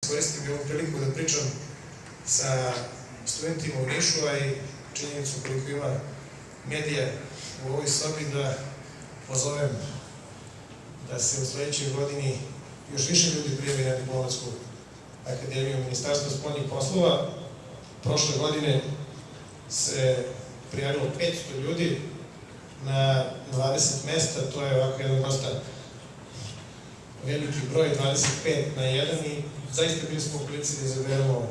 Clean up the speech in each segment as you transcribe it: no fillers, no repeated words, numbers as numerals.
koristim i ovu priliku da pričam sa studentima u Nišu, a i činjenicu koliko ima medija u ovoj sobi, da pozovem da se u sledećoj godini još više ljudi prijavi na Diplomatsku akademiju Ministarstva spoljnih poslova. Prošle godine se prijavilo 500 ljudi na 20 mesta, to je ovako jedan dosta veliki broj, 25 na 1, i zaista bili smo u prilici da izaberemo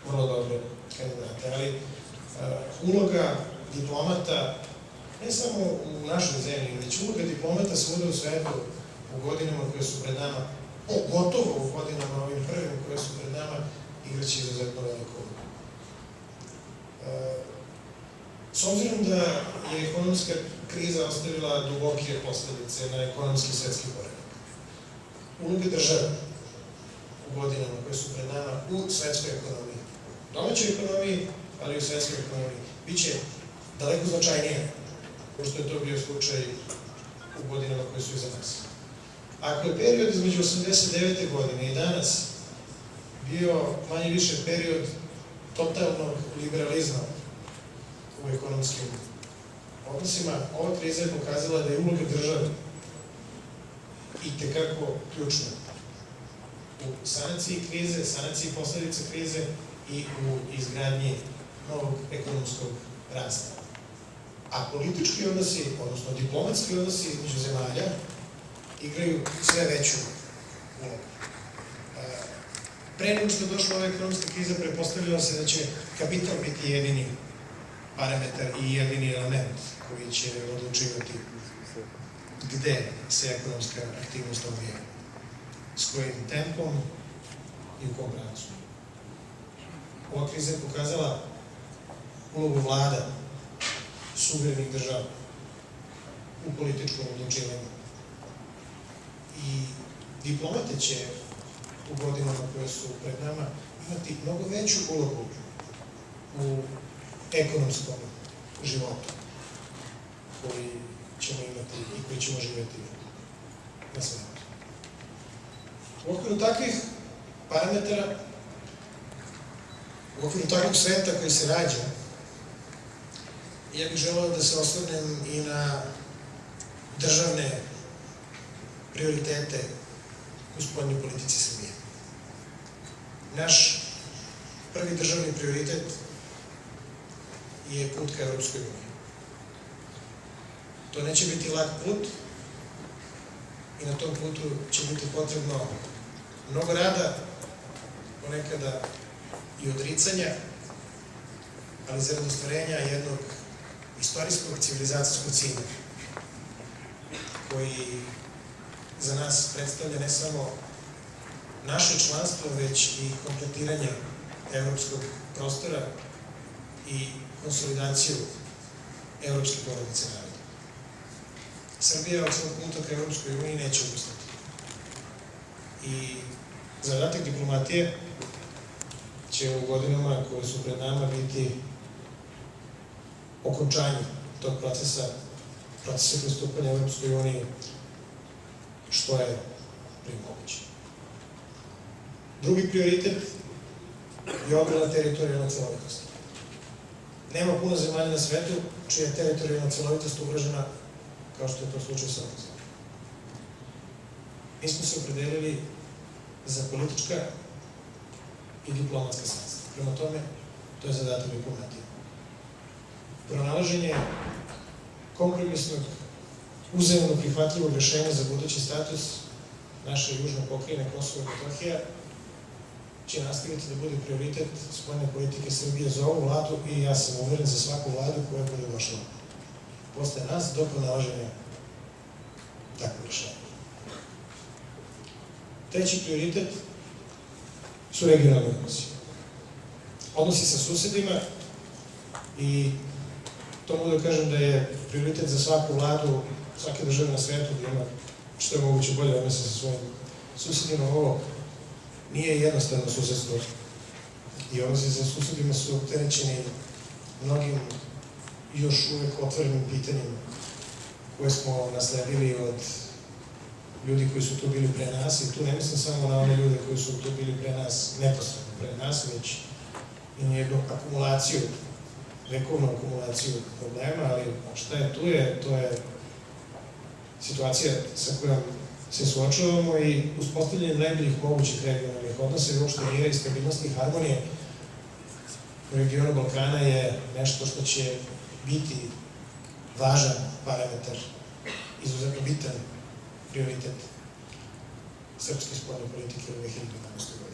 vrlo dobre kandidate. Ali uloga diplomata, ne samo u našoj zemlji, već uloga diplomata svuda u svetu u godinama koje su pred nama, gotovo u godinama ovim prvim koje su pred nama, igraće izuzetno veliku ulogu. S obzirom da je ekonomska kriza ostavila duboke posledice na ekonomski svetski poredak, uloge države u godinama koje su pred nama u svetskoj ekonomiji, domaćoj ekonomiji, ali i u svetskoj ekonomiji, biće daleko značajnije, pošto je to bio slučaj u godinama koje su iza nas. Ako je period između 1989. godine i danas bio manje više period totalnog liberalizma u ekonomskim odnosima, ova kriza je pokazala da je uloga države itekako ključna u sanaciji krize, sanaciji posledica krize i u izgradnji novog ekonomskog rasta. A politički odnosi, odnosno diplomatski odnosi između zemalja, igraju sve veću ulogu. Pre nego što je došla ova ekonomska kriza, pretpostavljalo se da će kapital biti jedini parametar i jedini element koji će odlučivati gde se ekonomska aktivnost odvija, s kojim tempom i u kom pravcu. Ova kriza je pokazala ulogu vlada suverenih država u političkom odlučivanju. I diplomate će u godinama koje su pred nama imati mnogo veću ulogu u ekonomskom životu koji ćemo imati i koji ćemo živjeti na svetu. U okviru takvih parametara, u okviru takvog sveta koji se rađa, ja bih želeo da se osvrnem i na državne prioritete u spoljnoj politici Srbije. Naš prvi državni prioritet je put ka Evropskoj uniji. To neće biti lak put i na tom putu će biti potrebno mnogo rada, ponekada i odricanja, ali zarad ostvarenja jednog istorijskog civilizacijskog cilja, koji za nas predstavlja ne samo naše članstvo, već i kompletiranje evropskog prostora i konsolidaciju evropske porodice naroda. Srbija od svog puta ka Evropskoj uniji neće odustati. I zadatak diplomatije će u godinama koje su pred nama biti okončanje tog procesa pristupanja Evropskoj uniji što je prije moguće. Drugi prioritet je odbrana teritorijalne celovitosti. Nema puno zemalja na svetu čija je teritorijalna celovitost ugrožena kao što je to slučaj sa ovom zemljom. Mi smo se opredelili za politička i diplomatska sredstva. Prema tome, to je zadatak diplomatije. Pronalaženje kompromisnog, uzajamno prihvatljivog rešenja za budući status naše južne pokrajine Kosovo i Metohija će nastaviti da bude prioritet spoljne politike Srbije za ovu vladu i ja sam uveren za svaku vladu koja bude došla posle nas do pronalaženja takvog rešenja. Treći prioritet su regionalni odnosi. Odnosi sa susedima i to mogu da kažem da je prioritet za svaku vladu, svake države na svetu da ima što je moguće bolje odnose sa svojim susedima. Ovo nije jednostavno susedstvo i odnosi sa susedima su opterećeni mnogim još uvek otvorenim pitanjima koje smo nasledili od ljudi koji su tu bili pre nas, i tu ne mislim samo na one ljude koji su tu bili pre nas, neposredno pre nas, već i na jednu akumulaciju, vekovnu akumulaciju problema, ali šta je tu je, to je situacija sa kojom se suočavamo i uspostavljanje najboljih mogućih regionalnih odnosa i uopšte mira i stabilnosti i harmonije u regionu Balkana je nešto što će biti važan parametar, izuzetno bitan prioritet srpske spoljne politike u 2012. godini.